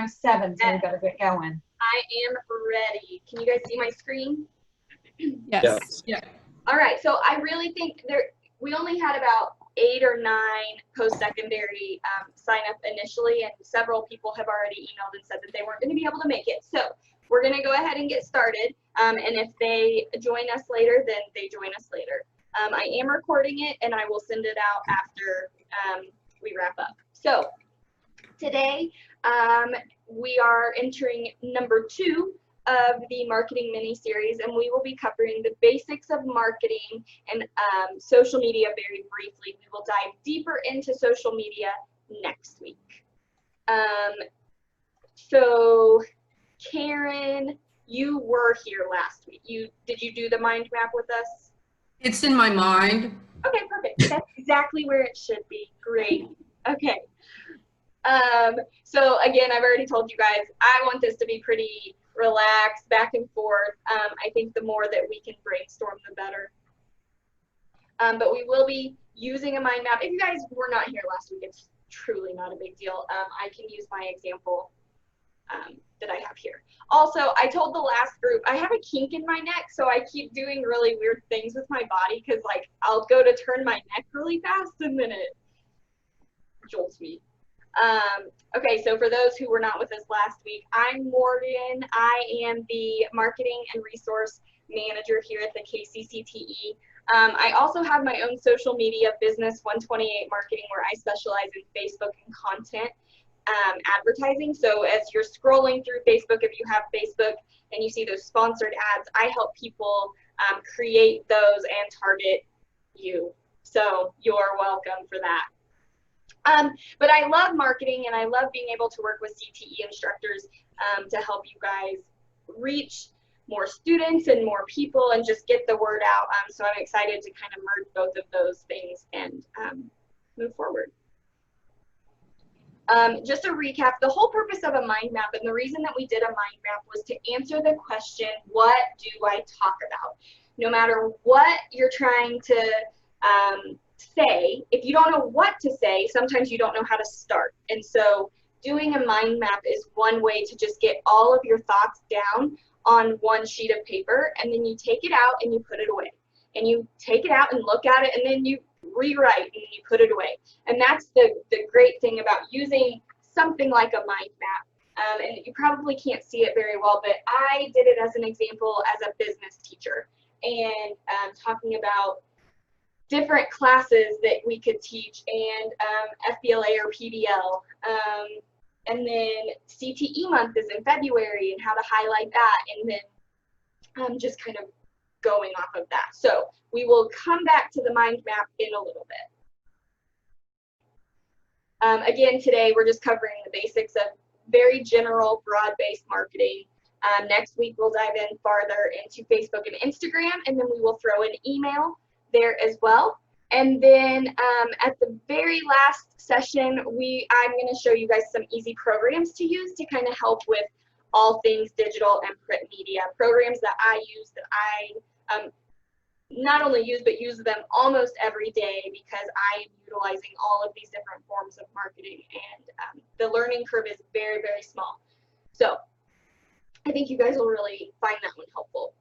time's 7, so we better get going. I am ready. Can you guys see my screen? Yes. Yeah. All right, so I really think we only had about 8 or 9 post-secondary sign up initially, and several people have already emailed and said that they weren't going to be able to make it. So we're going to go ahead and get started, and if they join us later, then they join us later. I am recording it, and I will send it out after we wrap up. So today we are entering number 2 of the marketing mini-series, and we will be covering the basics of marketing and social media very briefly. We will dive deeper into social media next week. So Karen, you were here last week. Did you do the mind map with us? It's in my mind. Okay, perfect. That's exactly where it should be. Great. Okay. So again, I've already told you guys, I want this to be pretty relaxed, back and forth. I think the more that we can brainstorm, the better. But we will be using a mind map. If you guys were not here last week, it's truly not a big deal. I can use my example that I have here. Also, I told the last group, I have a kink in my neck, so I keep doing really weird things with my body, because like I'll go to turn my neck really fast and then it jolts me. Okay, so for those who were not with us last week, I'm Morgan. I am the Marketing and Resource Manager here at the KCCTE. I also have my own social media business, 128 Marketing, where I specialize in Facebook and content advertising. So as you're scrolling through Facebook, if you have Facebook and you see those sponsored ads, I help people create those and target you. So you're welcome for that. But I love marketing, and I love being able to work with CTE instructors to help you guys reach more students and more people and just get the word out. So I'm excited to kind of merge both of those things and move forward. Just a recap, the whole purpose of a mind map and the reason that we did a mind map was to answer the question, what do I talk about? No matter what you're trying to say, if you don't know what to say, sometimes you don't know how to start. And so doing a mind map is one way to just get all of your thoughts down on one sheet of paper, and then you take it out and you put it away. And you take it out and look at it, and then you rewrite and you put it away. And that's the great thing about using something like a mind map. And you probably can't see it very well, but I did it as an example as a business teacher, and talking about different classes that we could teach, and FBLA or PBL. And then CTE month is in February, and how to highlight that, and then just kind of going off of that. So we will come back to the mind map in a little bit. Again, today we're just covering the basics of very general, broad-based marketing. Next week we'll dive in farther into Facebook and Instagram, and then we will throw an email there as well. And then at the very last session, I'm going to show you guys some easy programs to use to kind of help with all things digital and print media. Programs that I use, that I not only use, but use them almost every day, because I am utilizing all of these different forms of marketing, and the learning curve is very, very small. So I think you guys will really find that one helpful.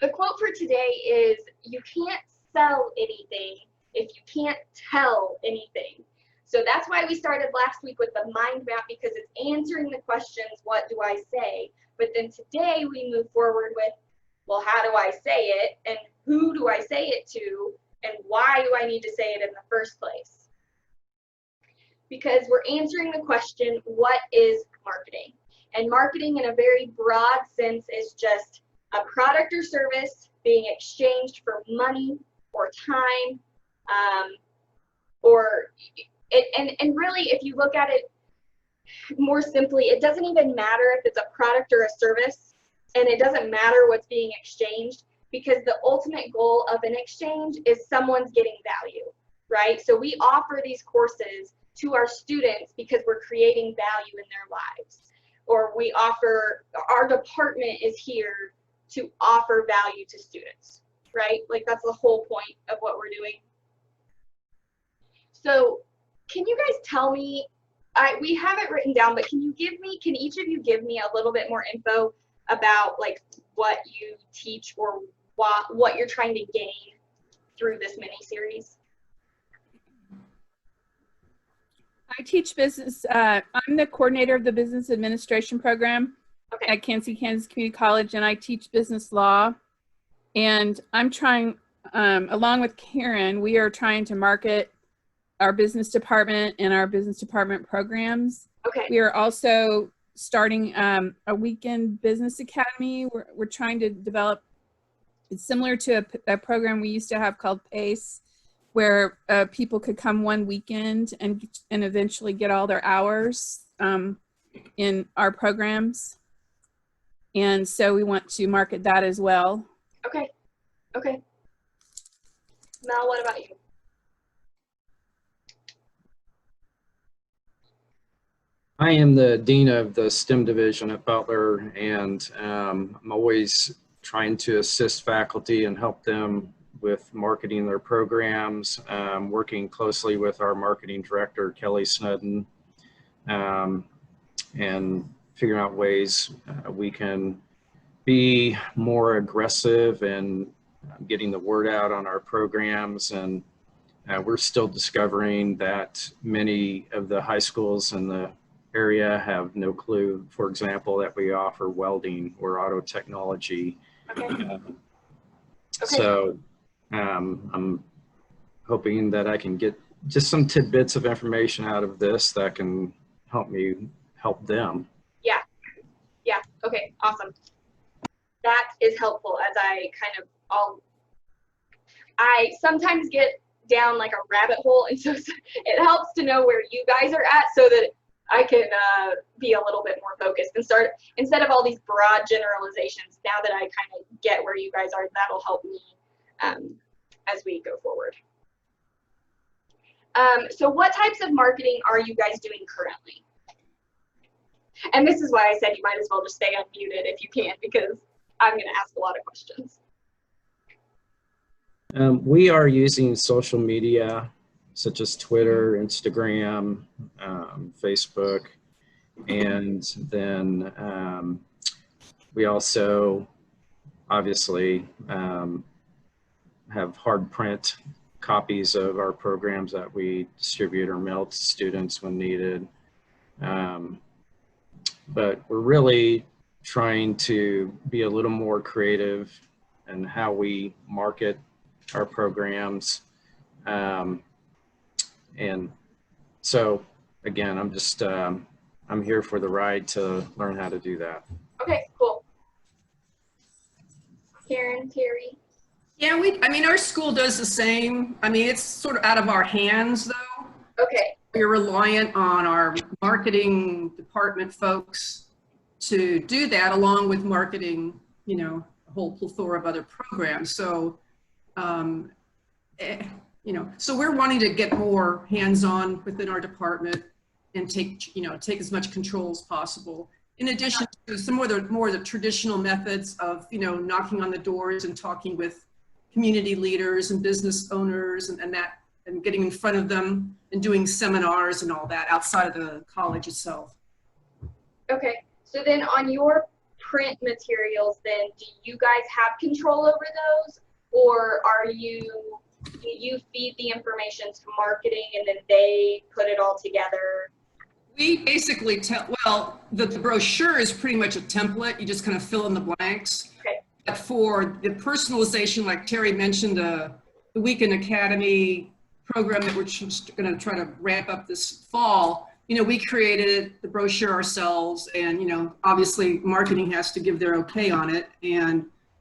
The quote for today is, you can't sell anything if you can't tell anything. So that's why we started last week with the mind map, because it's answering the questions, what do I say? But then today we move forward with, well, how do I say it? And who do I say it to? And why do I need to say it in the first place? Because we're answering the question, what is marketing? And marketing in a very broad sense is just a product or service being exchanged for money or time, and really, if you look at it more simply, it doesn't even matter if it's a product or a service, and it doesn't matter what's being exchanged, because the ultimate goal of an exchange is someone's getting value, right? So we offer these courses to our students because we're creating value in their lives, or we offer, our department is here to offer value to students, right? Like, that's the whole point of what we're doing. So can you guys tell me we have it written down, but can each of you give me a little bit more info about like what you teach or what you're trying to gain through this mini series? I teach business. I'm the coordinator of the business administration program at Kansas Community College, and I teach business law. And I'm trying, along with Karen, we are trying to market our business department and our business department programs. Okay. We are also starting a weekend business academy. We're trying to develop, it's similar to a program we used to have called PACE, where people could come one weekend and eventually get all their hours in our programs. And so we want to market that as well. Okay. Okay. Mel, what about you? I am the dean of the STEM division at Butler, and I'm always trying to assist faculty and help them with marketing their programs, working closely with our marketing director, Kelly Snedden, and figuring out ways we can be more aggressive in getting the word out on our programs. And we're still discovering that many of the high schools in the area have no clue, for example, that we offer welding or auto technology. Okay. So I'm hoping that I can get just some tidbits of information out of this that can help me help them. Yeah. Yeah. Okay. Awesome. That is helpful, as I sometimes get down like a rabbit hole, and so it helps to know where you guys are at so that I can be a little bit more focused and start, instead of all these broad generalizations, now that I kind of get where you guys are, that'll help me as we go forward. So what types of marketing are you guys doing currently? And this is why I said you might as well just stay unmuted if you can, because I'm going to ask a lot of questions. We are using social media such as Twitter, Instagram, Facebook, and then we also obviously have hard print copies of our programs that we distribute or mail to students when needed. But we're really trying to be a little more creative in how we market our programs. And so again, I'm just, I'm here for the ride to learn how to do that. Okay, cool. Karen, Terry? Yeah, I mean, our school does the same. I mean, it's sort of out of our hands though. Okay. We're reliant on our marketing department folks to do that, along with marketing, you know, a whole plethora of other programs. So, you know, so we're wanting to get more hands-on within our department and take as much control as possible. In addition to some more of the traditional methods of, you know, knocking on the doors and talking with community leaders and business owners and getting in front of them and doing seminars and all that outside of the college itself. Okay, so then on your print materials, then do you guys have control over those, or do you feed the information to marketing and then they put it all together? We basically well, the brochure is pretty much a template. You just kind of fill in the blanks. Okay. But for the personalization, like Terry mentioned, the Weekend Academy program that we're just going to try to ramp up this fall, you know, we created the brochure ourselves, and, you know, obviously marketing has to give their okay on it.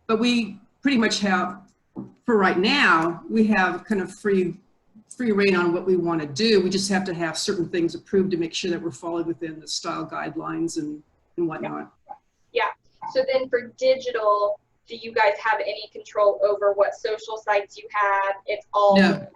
But we pretty much have, for right now, we have kind of free reign on what we want to do. We just have to have certain things approved to make sure that we're following within the style guidelines and whatnot. Yeah. So then for digital, do you guys have any control over what social sites you have? It's all No.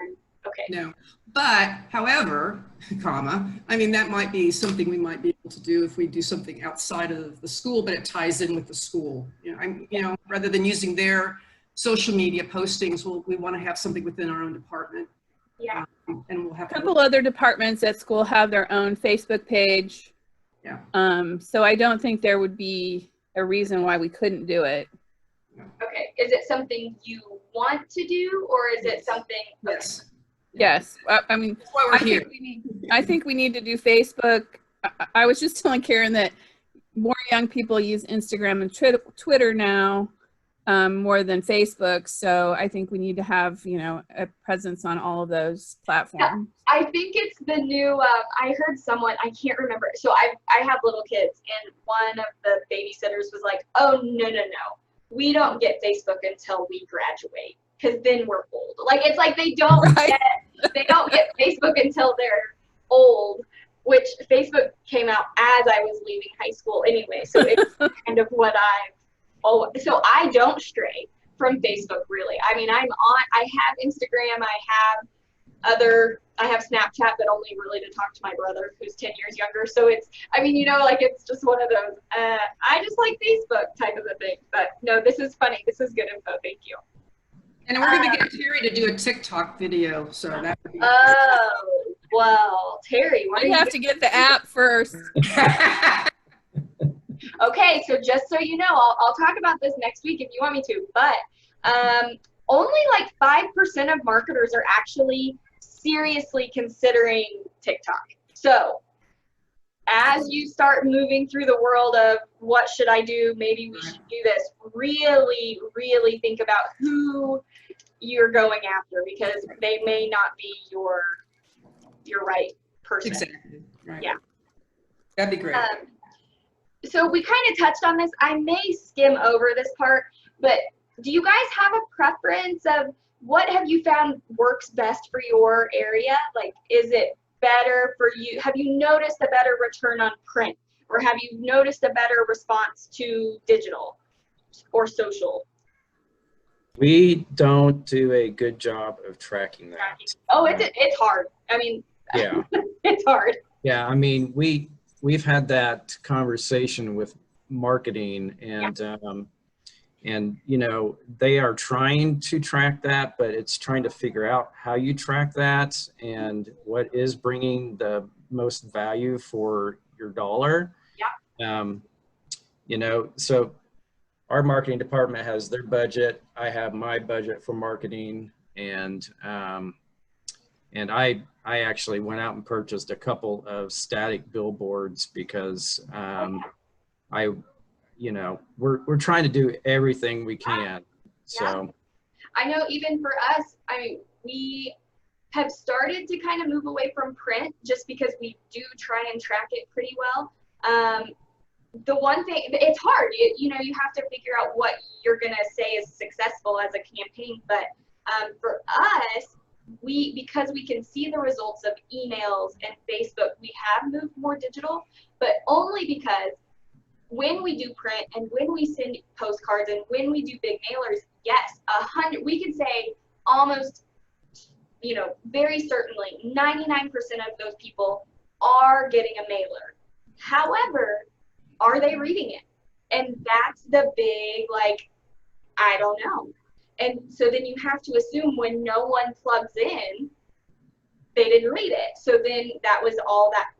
Okay. No, but however, I mean, that might be something we might be able to do if we do something outside of the school, but it ties in with the school. You know, rather than using their social media postings, we want to have something within our own department. Yeah. and we'll have A couple other departments at school have their own Facebook page. Yeah. So I don't think there would be a reason why we couldn't do it. Okay. Is it something you want to do, or is it something? Okay. Yes. Yes. I mean, That's why we're I here. think we need to do Facebook. I was just telling Karen that more young people use Instagram and Twitter now more than Facebook. So I think we need to have, you know, a presence on all of those platforms. I think it's the new, I heard someone, I can't remember. So I have little kids, and one of the babysitters was like, oh, no. We don't get Facebook until we graduate, because then we're old. Like, it's like they don't Right. they don't get Facebook until they're old, which Facebook came out as I was leaving high school anyway. So it's kind of what so I don't stray from Facebook, really. I mean, I have Instagram, I have Snapchat, but only really to talk to my brother who's 10 years younger. So it's, I mean, you know, like, it's just one of those, I just like Facebook type of a thing. But no, this is funny. This is good info. Thank you. And we're going to get Terry to do a TikTok video, so that would be. Oh, well, Terry, why We don't have to get the app first. Okay, so just so you know, I'll talk about this next week if you want me to, but only like 5% of marketers are actually seriously considering TikTok. So as you start moving through the world of what should I do, maybe we should do this, really, really think about who you're going after, because they may not be your right person. Exactly. Right. Yeah. That'd be great. So we kind of touched on this. I may skim over this part, but do you guys have a preference of what have you found works best for your area? Like, is it better for you? Have you noticed a better return on print, or have you noticed a better response to digital or social? We don't do a good job of tracking that. Oh, it's hard. I mean, Yeah. it's hard. Yeah. I mean, we've had that conversation with marketing, and you know, they are trying to track that, but it's trying to figure out how you track that and what is bringing the most value for your dollar. Yeah. You know, so our marketing department has their budget. I have my budget for marketing, and I actually went out and purchased a couple of static billboards because you know, we're trying to do everything we can. So I know even for us, I mean, we have started to kind of move away from print just because we do try and track it pretty well. The one thing, it's hard, you know, you have to figure out what you're going to say is successful as a campaign. But for us, because we can see the results of emails and Facebook, we have moved more digital, but only because when we do print and when we send postcards and when we do big mailers, yes, we can say almost, you know, very certainly 99% of those people are getting a mailer. However, are they reading it? And that's the big, like, I don't know. And so then you have to assume when no one plugs in, they didn't read it. So then that was all that.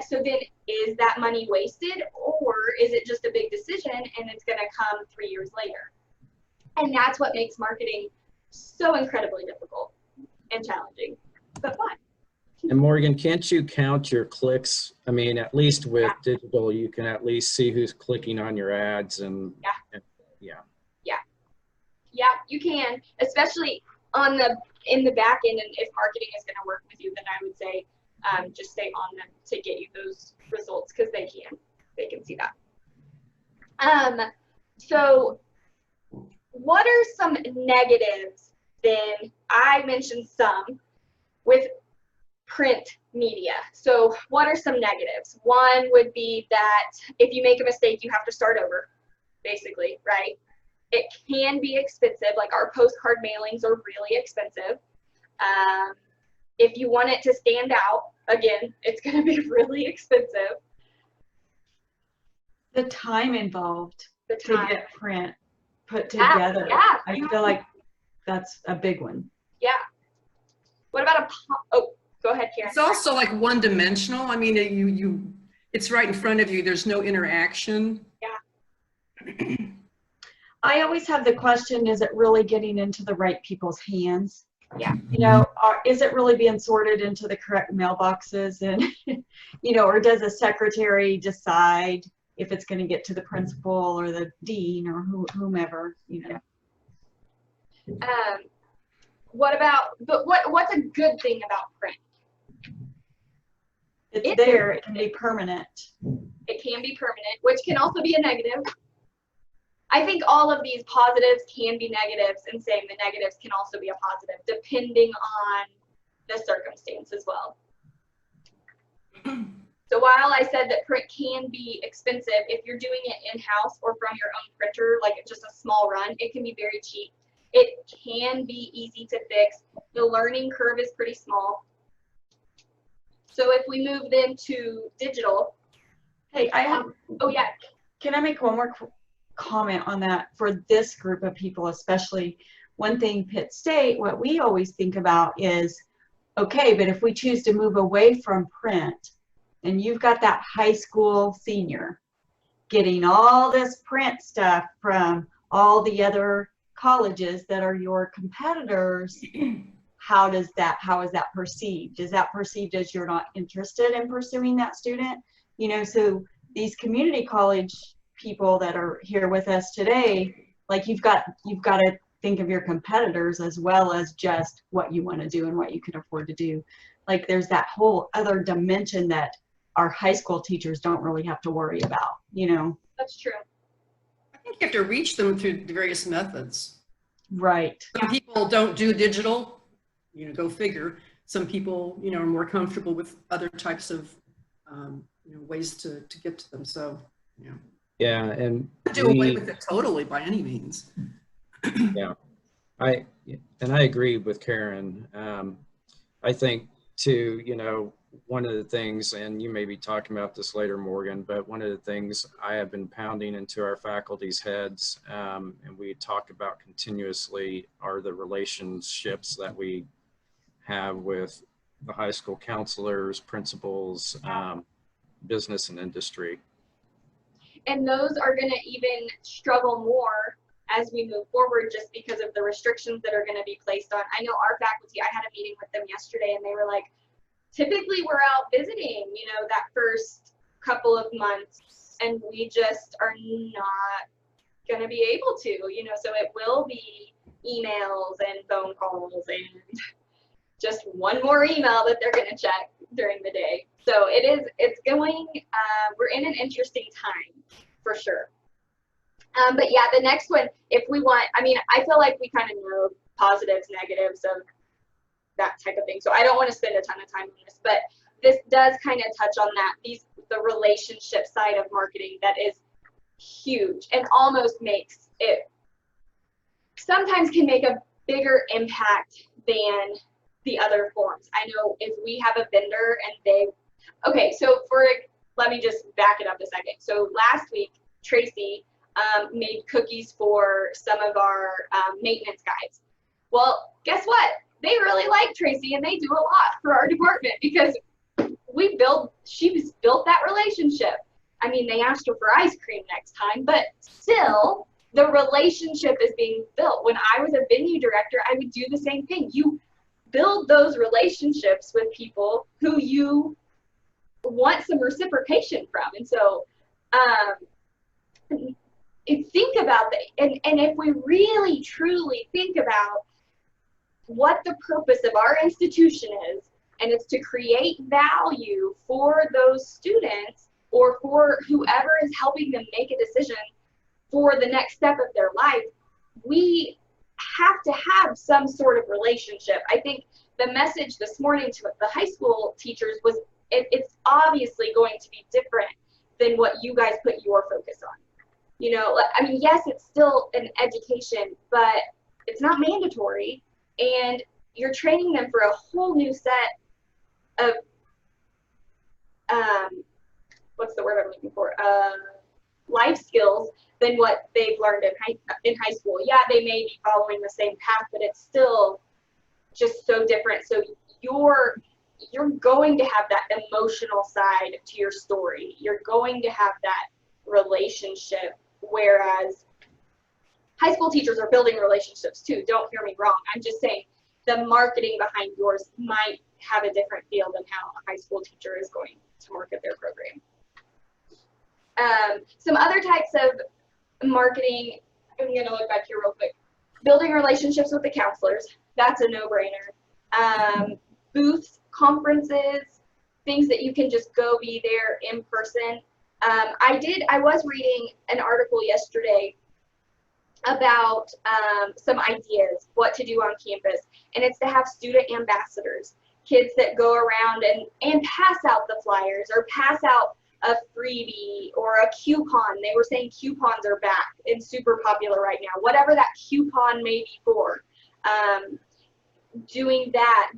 So then is that money wasted, or is it just a big decision and it's going to come 3 years later? And that's what makes marketing so incredibly difficult and challenging, but fun. And Morgan, can't you count your clicks? I mean, at least with digital, you can at least see who's clicking on your ads and Yeah, you can, especially in the back end. And if marketing is going to work with you, then I would say just stay on them to get you those results, because they can see that. So what are some negatives then? I mentioned some with print media. So what are some negatives? One would be that if you make a mistake, you have to start over, basically, right? It can be expensive. Like, our postcard mailings are really expensive. If you want it to stand out, again, it's going to be really expensive. The time involved The to time. get print put together. Yeah. I feel like that's a big one. Yeah. What about oh, go ahead, Karen. It's also like one-dimensional. I mean, it's right in front of you. There's no interaction. Yeah. I always have the question, is it really getting into the right people's hands? Yeah. You know, is it really being sorted into the correct mailboxes? And, you know, or does a secretary decide if it's going to get to the principal or the dean or whomever, you know? What about, but what's a good thing about print? It's there, it can be permanent. It can be permanent, which can also be a negative. I think all of these positives can be negatives, and saying the negatives can also be a positive, depending on the circumstance as well. So while I said that print can be expensive, if you're doing it in-house or from your own printer, like just a small run, it can be very cheap. It can be easy to fix. The learning curve is pretty small. So if we move then to digital. Hey, I have, oh yeah. Can I make one more comment on that for this group of people, especially? One thing, Pitt State, what we always think about is, okay, but if we choose to move away from print, and you've got that high school senior getting all this print stuff from all the other colleges that are your competitors, how is that perceived? Is that perceived as you're not interested in pursuing that student? You know, so these community college people that are here with us today, like you've got to think of your competitors as well as just what you want to do and what you can afford to do. Like there's that whole other dimension that our high school teachers don't really have to worry about, you know? That's true. I think you have to reach them through the various methods. Right. Some people don't do digital, you know, go figure. Some people, you know, are more comfortable with other types of, you know, ways to get to them. So, you know. Yeah, and Do away with it totally by any means. Yeah, I agree with Karen. I think too, you know, one of the things, and you may be talking about this later, Morgan, but one of the things I have been pounding into our faculty's heads, and we talk about continuously, are the relationships that we have with the high school counselors, principals, business and industry. And those are going to even struggle more as we move forward, just because of the restrictions that are going to be placed on. I know our faculty, I had a meeting with them yesterday, and they were like, typically we're out visiting, you know, that first couple of months, and we just are not going to be able to, you know, so it will be emails and phone calls and just one more email that they're going to check during the day. So it's going, we're in an interesting time for sure. But yeah, the next one, if we want, I mean, I feel like we kind of know positives, negatives of that type of thing. So I don't want to spend a ton of time on this, but this does kind of touch on that, the relationship side of marketing that is huge and almost makes it, sometimes can make a bigger impact than the other forms. I know if we have a vendor and they, okay, so let me just back it up a second. So last week, Tracy made cookies for some of our maintenance guys. Well, guess what? They really like Tracy, and they do a lot for our department because she's built that relationship. I mean, they asked her for ice cream next time, but still, the relationship is being built. When I was a venue director, I would do the same thing. You build those relationships with people who you want some reciprocation from. And so think about that. And if we really, truly think about what the purpose of our institution is, and it's to create value for those students or for whoever is helping them make a decision for the next step of their life, we have to have some sort of relationship. I think the message this morning to the high school teachers was it's obviously going to be different than what you guys put your focus on. You know, I mean, yes, it's still an education, but it's not mandatory, and you're training them for a whole new set of what's the word I'm looking for? Life skills than what they've learned in high school. Yeah, they may be following the same path, but it's still just so different. So you're going to have that emotional side to your story. You're going to have that relationship, whereas high school teachers are building relationships too. Don't hear me wrong. I'm just saying the marketing behind yours might have a different feel than how a high school teacher is going to market their program. Some other types of marketing, I'm going to look back here real quick. Building relationships with the counselors, that's a no-brainer. Booths, conferences, things that you can just go be there in person. I was reading an article yesterday about some ideas, what to do on campus, and it's to have student ambassadors, kids that go around and pass out the flyers or pass out a freebie or a coupon. They were saying coupons are back and super popular right now, whatever that coupon may be for. Doing that,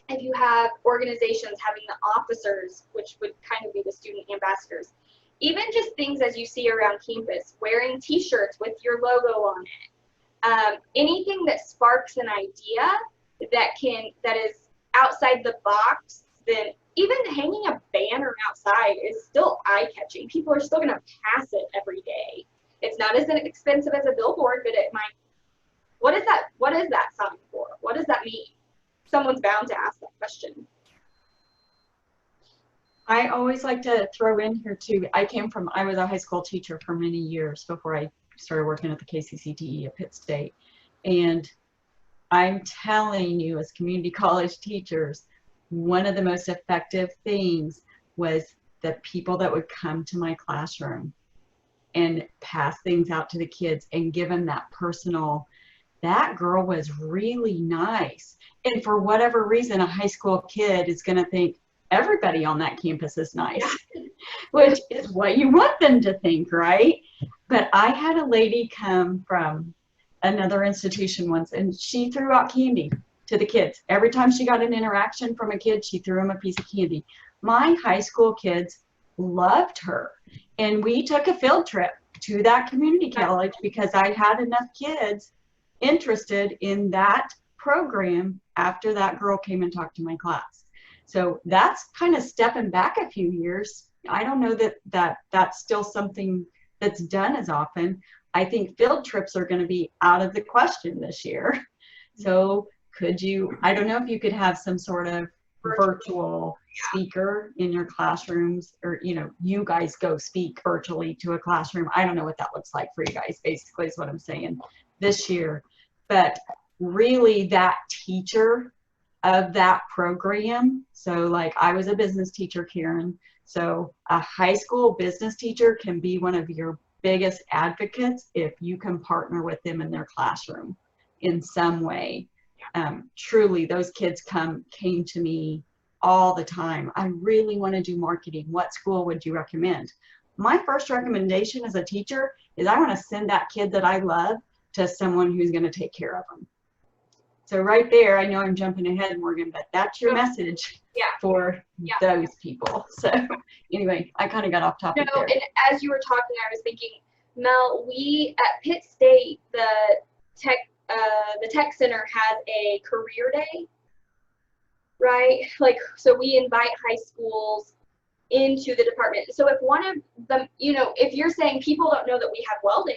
if you have organizations having the officers, which would kind of be the student ambassadors, even just things as you see around campus, wearing t-shirts with your logo on it, anything that sparks an idea that is outside the box, then even hanging a banner outside is still eye-catching. People are still going to pass it every day. It's not as expensive as a billboard, but it might. What is that sign for? What does that mean? Someone's bound to ask that question. I always like to throw in here too, I was a high school teacher for many years before I started working at the KCCTE at Pitt State. And I'm telling you, as community college teachers, one of the most effective things was the people that would come to my classroom and pass things out to the kids and give them that personal, that girl was really nice. And for whatever reason, a high school kid is going to think everybody on that campus is nice, which is what you want them to think, right? But I had a lady come from another institution once, and she threw out candy to the kids. Every time she got an interaction from a kid, she threw them a piece of candy. My high school kids loved her. And we took a field trip to that community college because I had enough kids interested in that program after that girl came and talked to my class. So that's kind of stepping back a few years. I don't know that that's still something that's done as often. I think field trips are going to be out of the question this year. So could you, I don't know if you could have some sort of virtual speaker in your classrooms, or, you know, you guys go speak virtually to a classroom. I don't know what that looks like for you guys, basically is what I'm saying this year. But really that teacher of that program, so like I was a business teacher, Karen, so a high school business teacher can be one of your biggest advocates if you can partner with them in their classroom in some way. Truly, those kids came to me all the time. I really want to do marketing. What school would you recommend? My first recommendation as a teacher is I want to send that kid that I love to someone who's going to take care of them. So right there, I know I'm jumping ahead, Morgan, but that's your message for those people. So anyway, I kind of got off topic there. And as you were talking, I was thinking, Mel, we at Pitt State, the tech center has a career day, right? Like, so we invite high schools into the department. So if one of them, you know, if you're saying people don't know that we have welding,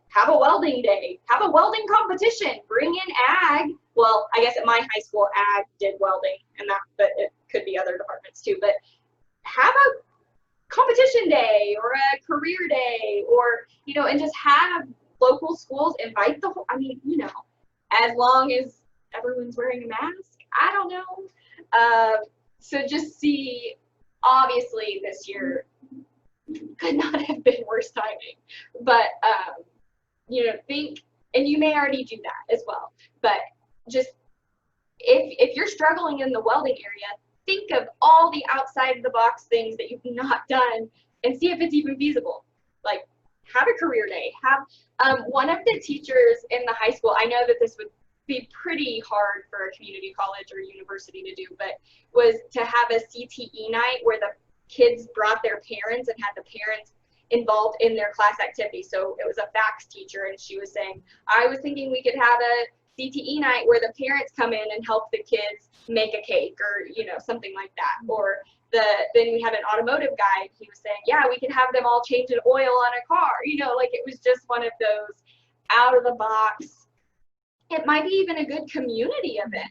have a welding day, have a welding competition, bring in ag. Well, I guess at my high school, ag did welding, and but it could be other departments too, but have a competition day or a career day, or, you know, and just have local schools invite the whole, I mean, you know, as long as everyone's wearing a mask, I don't know. So just see, obviously this year could not have been worse timing, but, you know, think, and you may already do that as well, but just if you're struggling in the welding area, think of all the outside the box things that you've not done and see if it's even feasible. Like, have a career day. Have one of the teachers in the high school, I know that this would be pretty hard for a community college or university to do, but was to have a CTE night where the kids brought their parents and had the parents involved in their class activity. So it was a facts teacher, and she was saying, I was thinking we could have a CTE night where the parents come in and help the kids make a cake or, you know, something like that. Or then we had an automotive guy. He was saying, yeah, we can have them all change an oil on a car. You know, like it was just one of those out of the box. It might be even a good community event.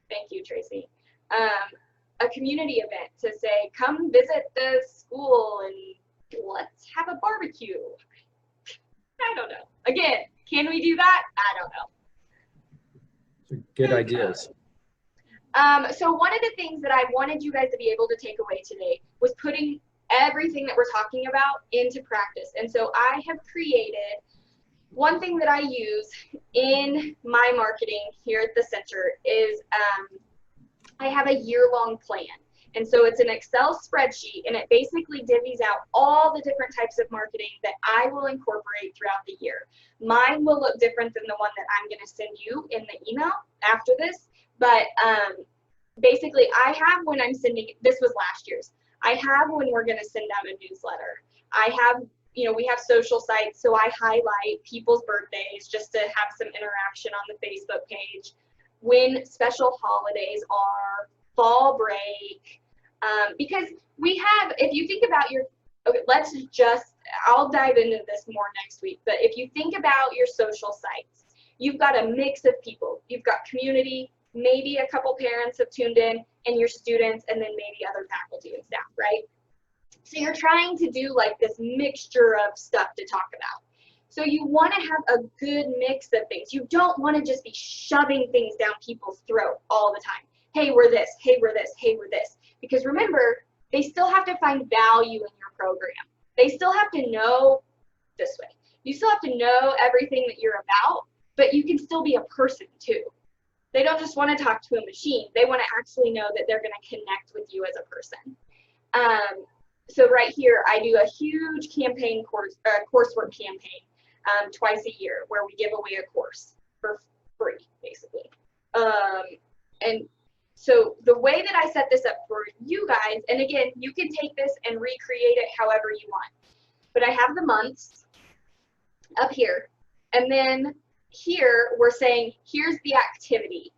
Thank you, Tracy. A community event to say, come visit the school and let's have a barbecue. I don't know. Again, can we do that? I don't know. Good ideas. So one of the things that I wanted you guys to be able to take away today was putting everything that we're talking about into practice. And so I have created one thing that I use in my marketing here at the center is I have a year-long plan. And so it's an Excel spreadsheet, and it basically divvies out all the different types of marketing that I will incorporate throughout the year. Mine will look different than the one that I'm going to send you in the email after this. But basically, I have when I'm sending, this was last year's, I have when we're going to send out a newsletter. I have, you know, we have social sites, so I highlight people's birthdays just to have some interaction on the Facebook page. When special holidays are, fall break, because we have, if you think about your, okay, let's just, I'll dive into this more next week, but if you think about your social sites, you've got a mix of people. You've got community, maybe a couple parents have tuned in, and your students, and then maybe other faculty and staff, right? So you're trying to do like this mixture of stuff to talk about. So you want to have a good mix of things. You don't want to just be shoving things down people's throat all the time. Hey, we're this, hey, we're this, hey, we're this. Because remember, they still have to find value in your program. They still have to know this way. You still have to know everything that you're about, but you can still be a person too. They don't just want to talk to a machine. They want to actually know that they're going to connect with you as a person. So right here, I do a huge campaign coursework campaign twice a year where we give away a course for free, basically. And so the way that I set this up for you guys, and again, you can take this and recreate it however you want. But I have the months up here, and then here we're saying, here's the activity.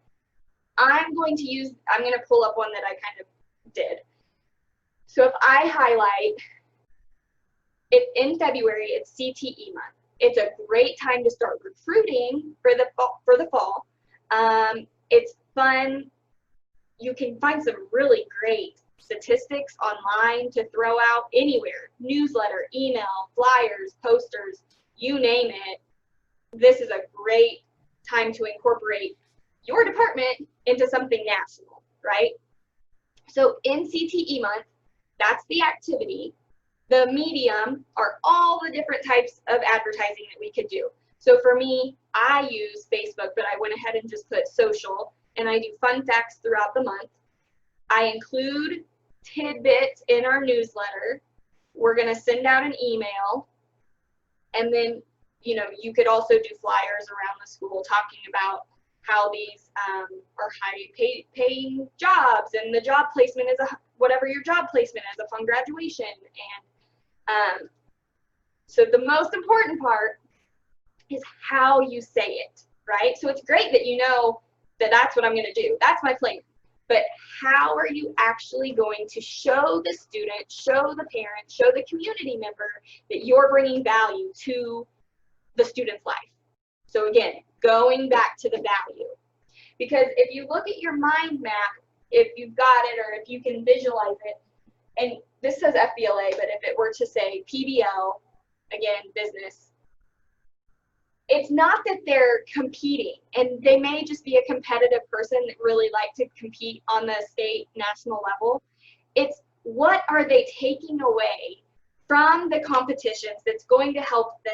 I'm going to pull up one that I kind of did. So if I highlight it in February, it's CTE month. It's a great time to start recruiting for the fall. It's fun. You can find some really great statistics online to throw out anywhere. Newsletter, email, flyers, posters, you name it. This is a great time to incorporate your department into something national, right? So in CTE month, that's the activity. The medium are all the different types of advertising that we could do. So for me, I use Facebook, but I went ahead and just put social, and I do fun facts throughout the month. I include tidbits in our newsletter. We're going to send out an email, and then, you know, you could also do flyers around the school talking about how these are high paying jobs, and the job placement is whatever your job placement is upon graduation. And so the most important part is how you say it, right? So it's great that you know that that's what I'm going to do. That's my plan. But how are you actually going to show the student, show the parent, show the community member that you're bringing value to the student's life? So again, going back to the value. Because if you look at your mind map, if you've got it or if you can visualize it, and this says FBLA, but if it were to say PBL, again, business, it's not that they're competing, and they may just be a competitive person that really like to compete on the state, national level. It's what are they taking away from the competitions that's going to help them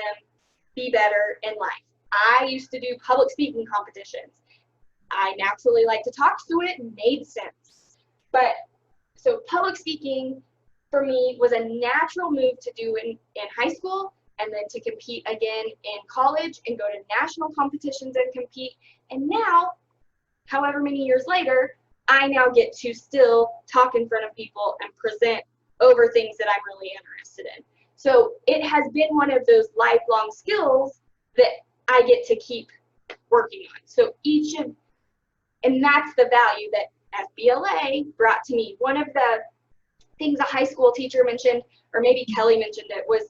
be better in life. I used to do public speaking competitions. I naturally like to talk, so it made sense. But so public speaking for me was a natural move to do in high school, and then to compete again in college and go to national competitions and compete. And now, however many years later, I now get to still talk in front of people and present over things that I'm really interested in. So it has been one of those lifelong skills that I get to keep working on. So and that's the value that FBLA brought to me. One of the things a high school teacher mentioned, or maybe Kelly mentioned it, was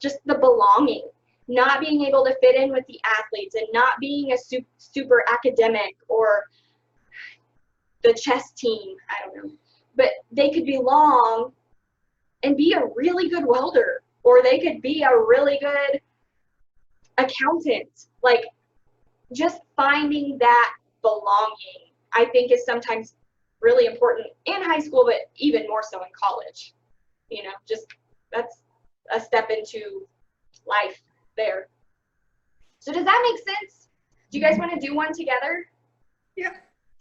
just the belonging, not being able to fit in with the athletes and not being a super academic or the chess team, I don't know, but they could belong and be a really good welder, or they could be a really good accountant. Like, just finding that belonging, I think, is sometimes really important in high school, but even more so in college. You know, just that's a step into life there. So does that make sense? Do you guys want to do one together? Yeah.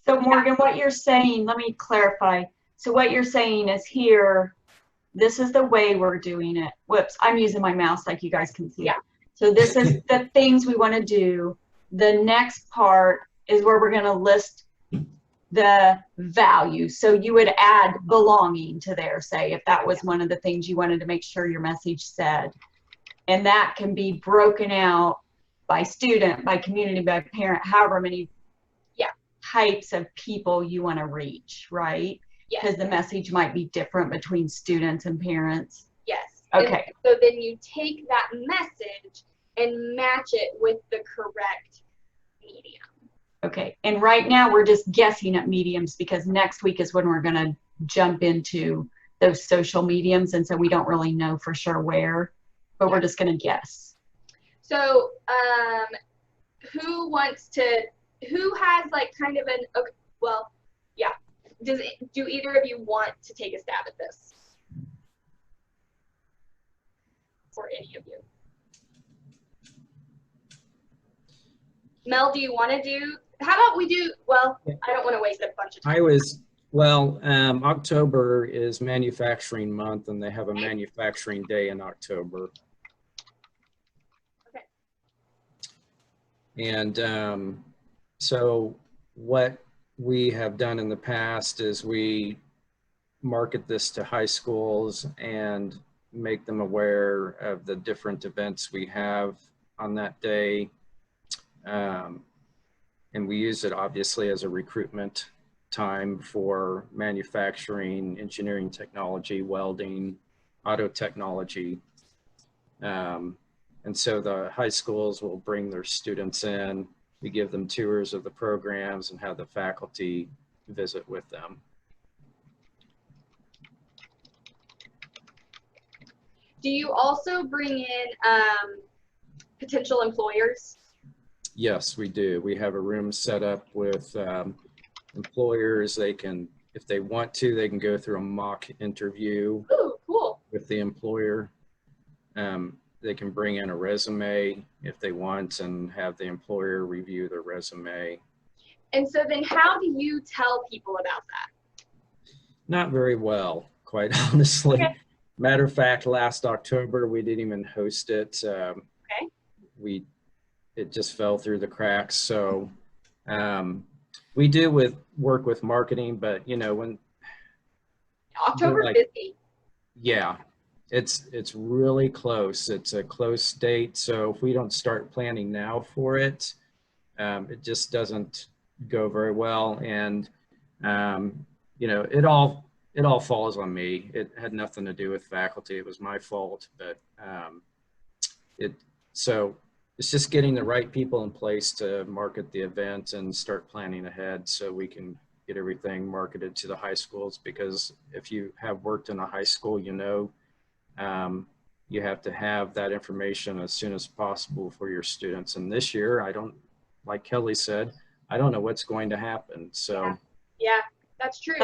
So Morgan, what you're saying, let me clarify. So what you're saying is here, this is the way we're doing it. Whoops, I'm using my mouse like you guys can see. Yeah. So this is the things we want to do. The next part is where we're going to list the value. So you would add belonging to there, say, if that was one of the things you wanted to make sure your message said. And that can be broken out by student, by community, by parent, however many types of people you want to reach, right? Yes. Because the message might be different between students and parents. Yes. Okay. And so then you take that message and match it with the correct medium. Okay. And right now we're just guessing at mediums because next week is when we're going to jump into those social mediums. And so we don't really know for sure where, but we're just going to guess. So who has like kind of an, okay, well, yeah. Do either of you want to take a stab at this? Or any of you? Mel, do you want to do, how about we do, well, I don't want to waste a bunch of time. October is manufacturing month and they have a manufacturing day in October. Okay. And so what we have done in the past is we market this to high schools and make them aware of the different events we have on that day. And we use it obviously as a recruitment time for manufacturing, engineering technology, welding, auto technology. And so the high schools will bring their students in. We give them tours of the programs and have the faculty visit with them. Do you also bring in potential employers? Yes, we do. We have a room set up with employers. They can, if they want to, they can go through a mock interview. Ooh, cool. With the employer. They can bring in a resume if they want and have the employer review their resume. And so then how do you tell people about that? Not very well, quite honestly. Okay. Matter of fact, last October, we didn't even host it. Okay. It just fell through the cracks. So we do work with marketing, but you know, when October's busy. Yeah. It's really close. It's a close date. So if we don't start planning now for it, it just doesn't go very well. And, you know, it all falls on me. It had nothing to do with faculty. It was my fault, but so it's just getting the right people in place to market the event and start planning ahead so we can get everything marketed to the high schools. Because if you have worked in a high school, you know, you have to have that information as soon as possible for your students. And this year, like Kelly said, I don't know what's going to happen. So yeah, that's true.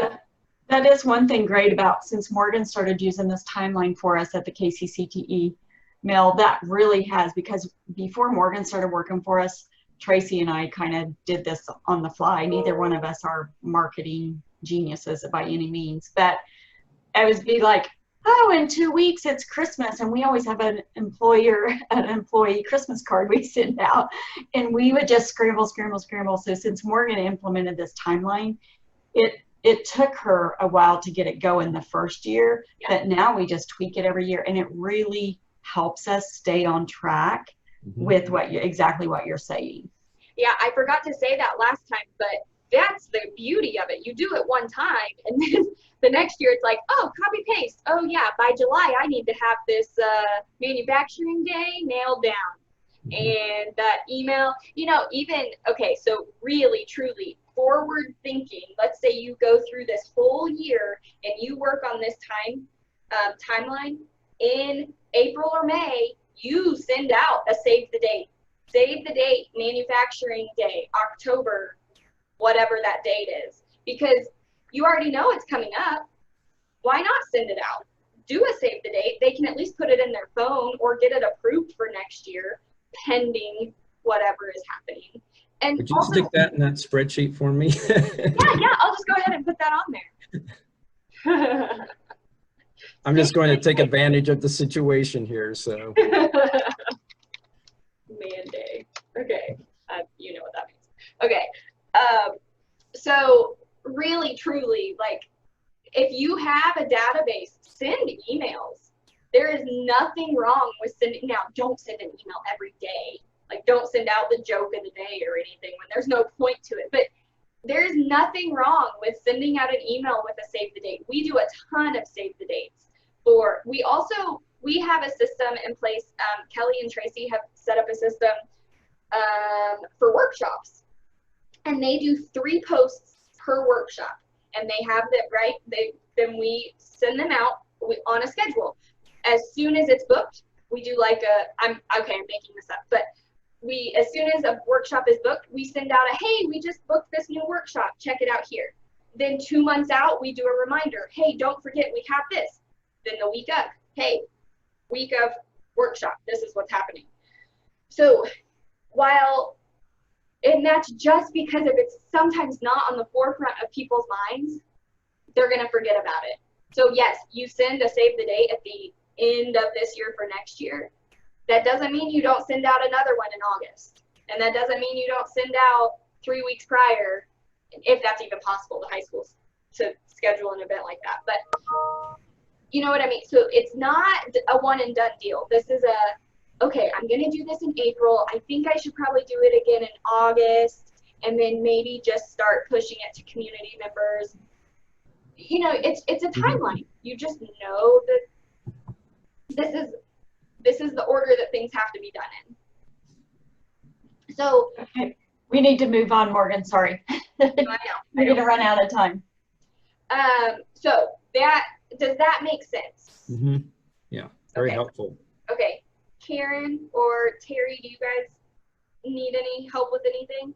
That is one thing great about, since Morgan started using this timeline for us at the KCCTE, Mel, that really has, because before Morgan started working for us, Tracy and I kind of did this on the fly. Neither one of us are marketing geniuses by any means, but I was be like, oh, in 2 weeks it's Christmas, and we always have an employee Christmas card we send out, and we would just scramble. So since Morgan implemented this timeline, it took her a while to get it going the first year, but now we just tweak it every year, and it really helps us stay on track with exactly what you're saying. Yeah, I forgot to say that last time, but that's the beauty of it. You do it one time, and then the next year it's like, oh, copy paste. Oh yeah, by July I need to have this manufacturing day nailed down. And that email, you know, even, okay, so really, truly, forward thinking, let's say you go through this whole year and you work on this timeline, in April or May, you send out a save the date, manufacturing day, October, whatever that date is, because you already know it's coming up. Why not send it out? Do a save the date. They can at least put it in their phone or get it approved for next year, pending whatever is happening. And Would you also, stick that in that spreadsheet for me? yeah, I'll just go ahead and put that on there. I'm just going to take advantage of the situation here, so. Man day. Okay, you know what that means. Okay, so really, truly, like, if you have a database, send emails. There is nothing wrong with sending. Now, don't send an email every day. Like, don't send out the joke of the day or anything when there's no point to it. But there's nothing wrong with sending out an email with a save the date. We do a ton of save the dates. We have a system in place. Kelly and Tracy have set up a system for workshops, and they do 3 posts per workshop, and they have that, right? Then we send them out on a schedule. As soon as it's booked, we do like I'm making this up, but as soon as a workshop is booked, we send out hey, we just booked this new workshop, check it out here. Then 2 months out, we do a reminder, hey, don't forget we have this. Then the week of, hey, week of workshop, this is what's happening. So and that's just because if it's sometimes not on the forefront of people's minds, they're going to forget about it. So yes, you send a save the date at the end of this year for next year. That doesn't mean you don't send out another one in August. And that doesn't mean you don't send out 3 weeks prior, if that's even possible, to high schools to schedule an event like that. But you know what I mean? So it's not a one and done deal. This is okay, I'm going to do this in April. I think I should probably do it again in August, and then maybe just start pushing it to community members. You know, it's a timeline. You just know that this is the order that things have to be done in. So Okay. We need to move on, Morgan. Sorry. I know. We're going to run out of time. So does that make sense? Mm-hmm. Yeah, very Okay. helpful. Okay. Karen or Terry, do you guys need any help with anything?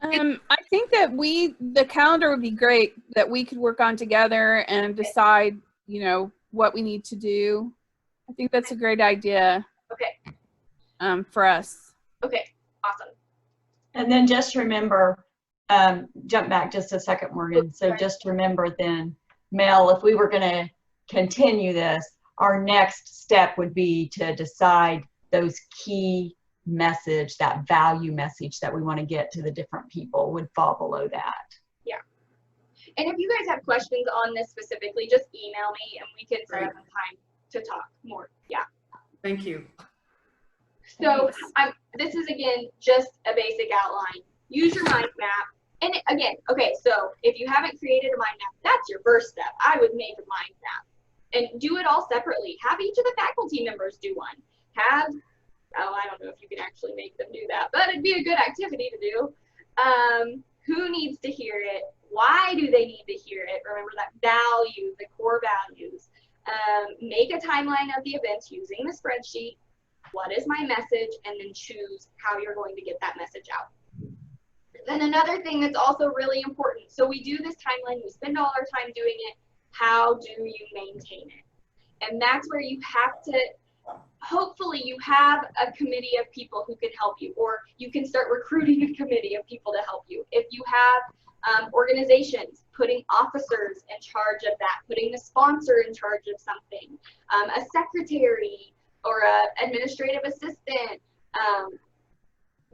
I think that the calendar would be great that we could work on together and decide, you know, what we need to do. I think that's a great idea. Okay. For us. Okay. Awesome. And then just remember, jump back just a second, Morgan. So just remember then, Mel, if we were going to continue this, our next step would be to decide those key message, that value message that we want to get to the different people would fall below that. Yeah. And if you guys have questions on this specifically, just email me and we can set up a time to talk more. Yeah. Thank you. So this is, again, just a basic outline. Use your mind map. And again, okay, so if you haven't created a mind map, that's your first step. I would make a mind map. And do it all separately. Have each of the faculty members do one. I don't know if you can actually make them do that, but it'd be a good activity to do. Who needs to hear it? Why do they need to hear it? Remember that value, the core values. Make a timeline of the events using the spreadsheet. What is my message? And then choose how you're going to get that message out. Then another thing that's also really important. So we do this timeline. We spend all our time doing it. How do you maintain it? And that's where you have to, hopefully you have a committee of people who can help you, or you can start recruiting a committee of people to help you. If you have organizations, putting officers in charge of that, putting the sponsor in charge of something, a secretary or an administrative assistant,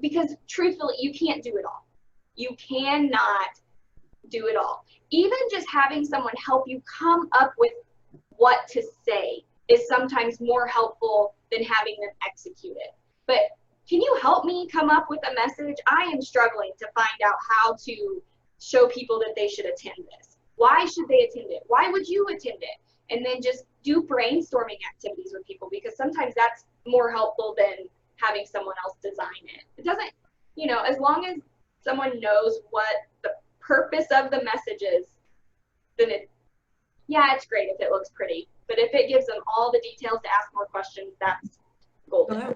because truthfully, you can't do it all. You cannot do it all. Even just having someone help you come up with what to say is sometimes more helpful than having them execute it. But can you help me come up with a message? I am struggling to find out how to show people that they should attend this. Why should they attend it? Why would you attend it? And then just do brainstorming activities with people, because sometimes that's more helpful than having someone else design it. It doesn't, you know, as long as someone knows what the purpose of the message is, then yeah, it's great if it looks pretty. But if it gives them all the details to ask more questions, that's golden.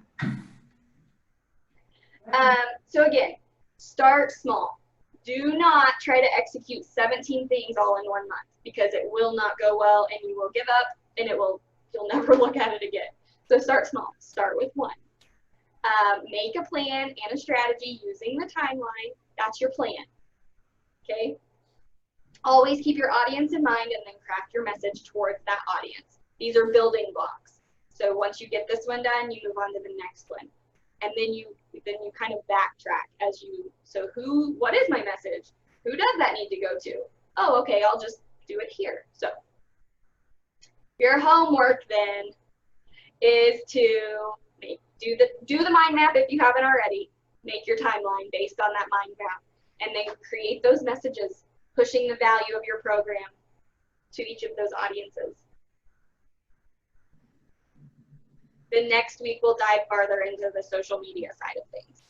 So again, start small. Do not try to execute 17 things all in 1 month, because it will not go well and you will give up and you'll never look at it again. So start small. Start with one. Make a plan and a strategy using the timeline. That's your plan. Okay? Always keep your audience in mind and then craft your message towards that audience. These are building blocks. So once you get this one done, you move on to the next one. And then you kind of backtrack as you, so what is my message? Who does that need to go to? Oh, okay, I'll just do it here. So your homework then is to do the mind map if you haven't already. Make your timeline based on that mind map, and then create those messages pushing the value of your program to each of those audiences. Then next week we'll dive farther into the social media side of things.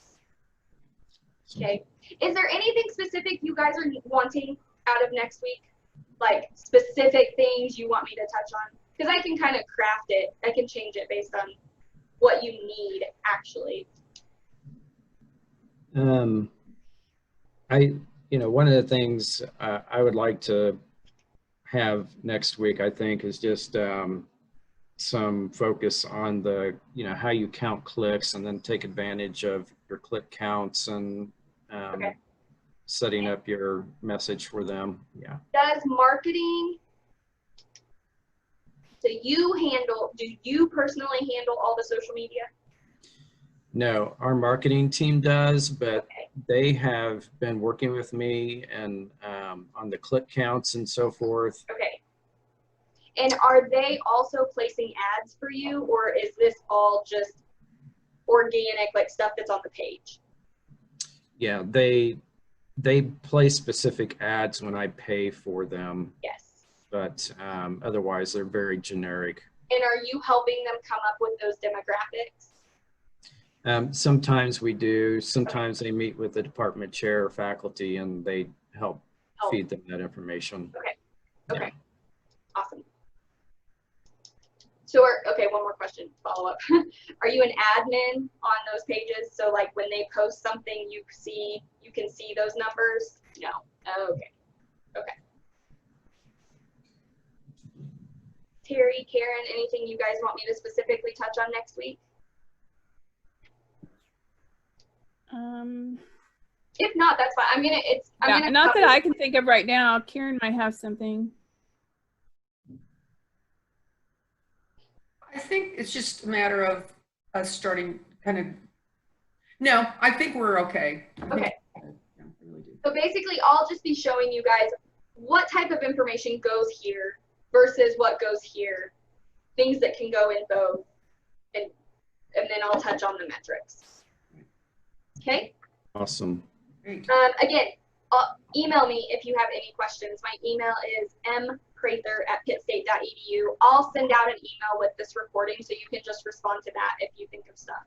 Okay. Is there anything specific you guys are wanting out of next week? Like specific things you want me to touch on? Because I can kind of craft it. I can change it based on what you need actually. One of the things I would like to have next week, I think, is just some focus on the, how you count clicks and then take advantage of your click counts and Okay. setting up your message for them. Yeah. Does marketing, do you personally handle all the social media? No, our marketing team does, but Okay. they have been working with me and on the click counts and so forth. Okay. And are they also placing ads for you, or is this all just organic, like stuff that's on the page? Yeah, they place specific ads when I pay for them. Yes. But otherwise they're very generic. And are you helping them come up with those demographics? Sometimes we do. Sometimes they meet with the department chair or faculty and they help feed them that information. Okay. Okay. Yeah. Awesome. So, okay, one more question, follow up. Are you an admin on those pages? So like when they post something, you can see those numbers? No. Okay. Okay. Terry, Karen, anything you guys want me to specifically touch on next week? If not, that's fine. I'm gonna not that I can think of right now. Karen might have something. I think it's just a matter of us starting no, I think we're okay. Okay. Yeah, I really do. So basically, I'll just be showing you guys what type of information goes here versus what goes here, things that can go in both, and then I'll touch on the metrics. Okay? Awesome. Great. Again, email me if you have any questions. My email is mprather@pittstate.edu. I'll send out an email with this recording so you can just respond to that if you think of stuff.